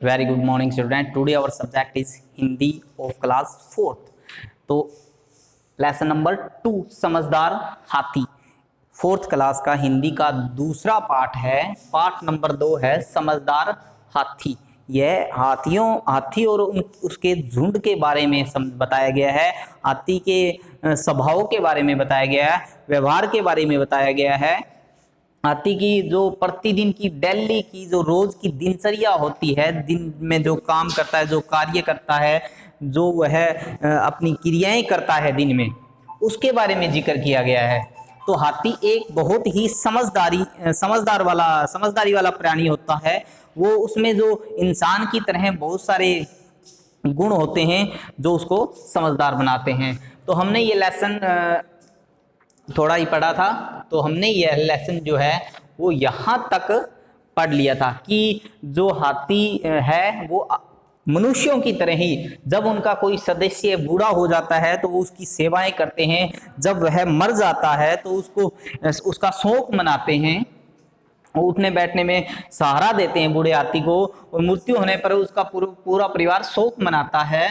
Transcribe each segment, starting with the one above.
Very good morning student. Today our subject is Hindi of class 4th। तो lesson number 2 समझदार हाथी 4th class का हिंदी का दूसरा पार्ट है। पार्ट नंबर 2 है समझदार हाथी। यह हाथी और उसके झुंड के बारे में बताया गया है। हाथी के स्वभाव के बारे में बताया गया है, व्यवहार के बारे में बताया गया है। हाथी की जो प्रतिदिन की डेली की जो रोज की दिनचर्या होती है, दिन में जो काम करता है, जो कार्य करता है, जो वह अपनी क्रियाएं करता है दिन में, उसके बारे में जिक्र किया गया है। तो हाथी एक बहुत ही समझदारी वाला प्राणी होता है। वो उसमें जो इंसान की तरह बहुत सारे गुण होते हैं जो उसको समझदार बनाते हैं। तो हमने ये लेसन थोड़ा ही पढ़ा था, तो हमने यह लेसन जो है वो यहाँ तक पढ़ लिया था कि जो हाथी है वो मनुष्यों की तरह ही, जब उनका कोई सदस्य बूढ़ा हो जाता है तो वो उसकी सेवाएं करते हैं, जब वह मर जाता है तो उसका शोक मनाते हैं, उठने बैठने में सहारा देते हैं बूढ़े हाथी को, और मृत्यु होने पर उसका पूरा परिवार शोक मनाता है।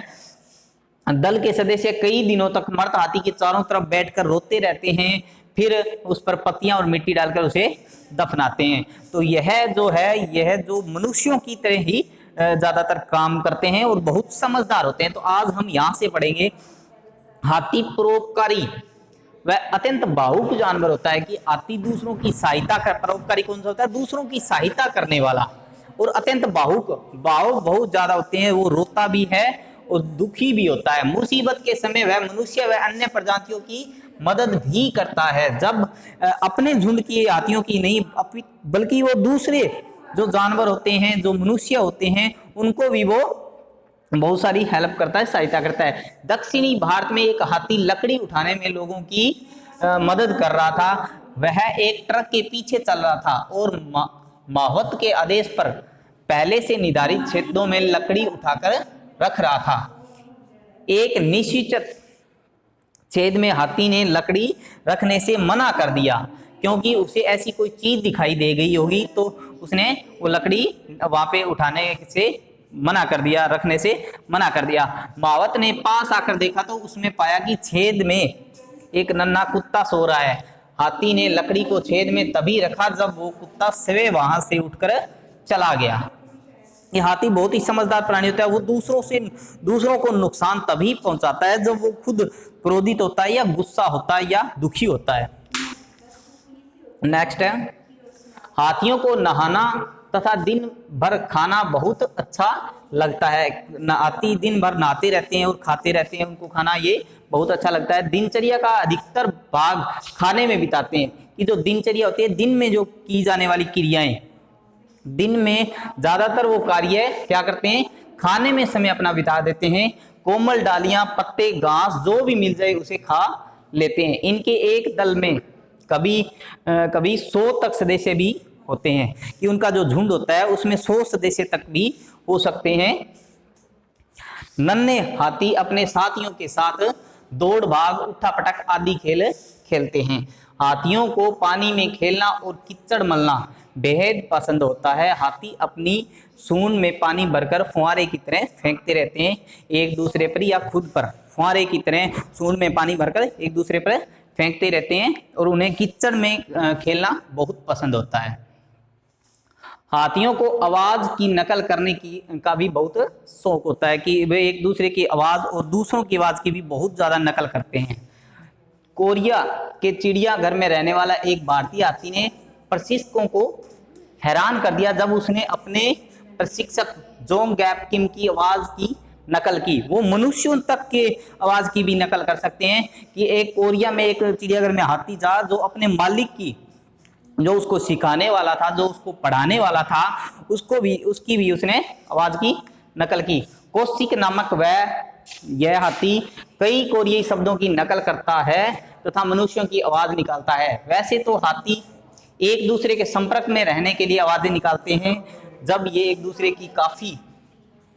दल के सदस्य कई दिनों तक मृत हाथी के चारों तरफ बैठकर रोते रहते हैं, फिर उस पर पत्तियां और मिट्टी डालकर उसे दफनाते हैं। तो यह जो मनुष्यों की तरह ही ज्यादातर काम करते हैं और बहुत समझदार होते हैं। तो आज हम यहाँ से पढ़ेंगे हाथी परोपकारी वह अत्यंत भावुक जानवर होता है कि हाथी दूसरों की सहायता कर, परोपकारी कौन सा होता है? दूसरों की सहायता करने वाला, और अत्यंत भाव बहुत ज्यादा होते हैं। वो रोता भी है और दुखी भी होता है। मुसीबत के समय वह मनुष्य व अन्य प्रजातियों की मदद भी करता है। जब अपने झुंड की हाथियों की नहीं, बल्कि वो दूसरे जो जानवर होते हैं, जो मनुष्य होते हैं, उनको भी वो बहुत सारी हेल्प करता है, सहायता करता है। दक्षिणी भारत में एक हाथी लकड़ी उठाने में लोगों की मदद कर रहा था। वह एक ट्रक के पीछे चल रहा था और माहौत के आदेश पर पहले से निर्धारित क्षेत्रों में लकड़ी उठाकर रख रहा था। एक निश्चित छेद में हाथी ने लकड़ी रखने से मना कर दिया, क्योंकि उसे ऐसी कोई चीज दिखाई दे गई होगी, तो उसने वो लकड़ी वहां पे उठाने से मना कर दिया, रखने से मना कर दिया। मावत ने पास आकर देखा तो उसमें पाया कि छेद में एक नन्हा कुत्ता सो रहा है। हाथी ने लकड़ी को छेद में तभी रखा जब वो कुत्ता स्वयं वहां से उठकर चला गया। ये हाथी बहुत ही समझदार प्राणी होता है। वो दूसरों को नुकसान तभी पहुंचाता है जब वो खुद क्रोधित होता है, या गुस्सा होता है, या दुखी होता है। नेक्स्ट है, हाथियों को नहाना तथा दिन भर खाना बहुत अच्छा लगता है। हाथी दिन भर नहाते रहते हैं और खाते रहते हैं, उनको खाना ये बहुत अच्छा लगता है। दिनचर्या का अधिकतर भाग खाने में बिताते हैं। कि जो दिनचर्या होती है, दिन में जो की जाने वाली क्रियाएं, दिन में ज्यादातर वो कार्य क्या करते हैं? खाने में समय अपना बिता देते हैं। कोमल डालियां, पत्ते, घास जो भी मिल जाए उसे खा लेते हैं। इनके एक दल में कभी 100 तक सदस्य भी होते हैं, कि उनका जो झुंड होता है उसमें 100 सदस्य तक भी हो सकते हैं। नन्हे हाथी अपने साथियों के साथ दौड़ भाग, उठा पटक आदि खेल खेलते हैं। हाथियों को पानी में खेलना और कीचड़ मलना बेहद पसंद होता है। हाथी अपनी सूंड में पानी भरकर फुहारे की तरह फेंकते रहते हैं एक दूसरे पर, या खुद पर फुहारे की तरह सूंड में पानी भरकर एक दूसरे पर फेंकते रहते हैं, और उन्हें कीचड़ में खेलना बहुत पसंद होता है। हाथियों को आवाज की नकल करने का भी बहुत शौक होता है, कि वे एक दूसरे की आवाज और दूसरों की आवाज की भी बहुत ज्यादा नकल करते हैं। कोरिया के चिड़ियाघर में रहने वाला एक भारतीय हाथी ने प्रशिक्षकों को हैरान कर दिया जब उसने अपने प्रशिक्षक जोंग गैप किम की आवाज की नकल की। वो मनुष्यों तक के आवाज की भी नकल कर सकते हैं। कि एक कोरिया में एक चिड़ियाघर में हाथी था, जो अपने मालिक की, जो उसको सिखाने वाला था, जो उसको पढ़ाने वाला था, उसकी भी उसने आवाज की नकल की। कौशिक नामक यह हाथी कई कोरियाई शब्दों की नकल करता है तथा मनुष्यों की आवाज निकालता है। वैसे तो हाथी एक दूसरे के संपर्क में रहने के लिए आवाजें निकालते हैं। जब ये एक दूसरे की काफी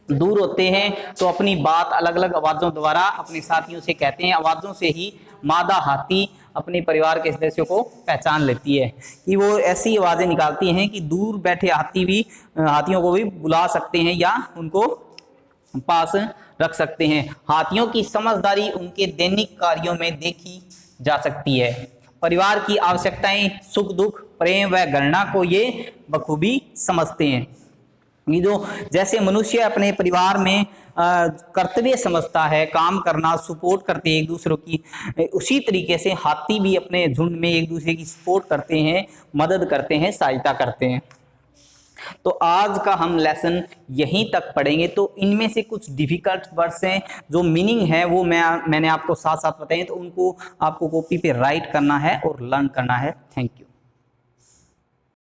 दूर होते हैं तो अपनी बात अलग अलग आवाजों द्वारा अपने साथियों से कहते हैं। आवाजों से ही मादा हाथी अपने परिवार के सदस्यों को पहचान लेती है, कि वो ऐसी आवाज़ें निकालती हैं कि दूर बैठे हाथियों को भी बुला सकते हैं या उनको पास रख सकते हैं। हाथियों की समझदारी उनके दैनिक कार्यों में देखी जा सकती है। परिवार की आवश्यकताएं, सुख दुख, प्रेम व घृणा को ये बखूबी समझते हैं। ये जो जैसे मनुष्य अपने परिवार में कर्तव्य समझता है, काम करना, सपोर्ट करते हैं एक दूसरे की, उसी तरीके से हाथी भी अपने झुंड में एक दूसरे की सपोर्ट करते हैं, मदद करते हैं, सहायता करते हैं। तो आज का हम लेसन यहीं तक पढ़ेंगे। तो इनमें से कुछ डिफिकल्ट वर्ड्स हैं, जो मीनिंग है वो मैंने आपको साथ साथ बताए, तो उनको आपको कॉपी पे राइट करना है और लर्न करना है। Thank you.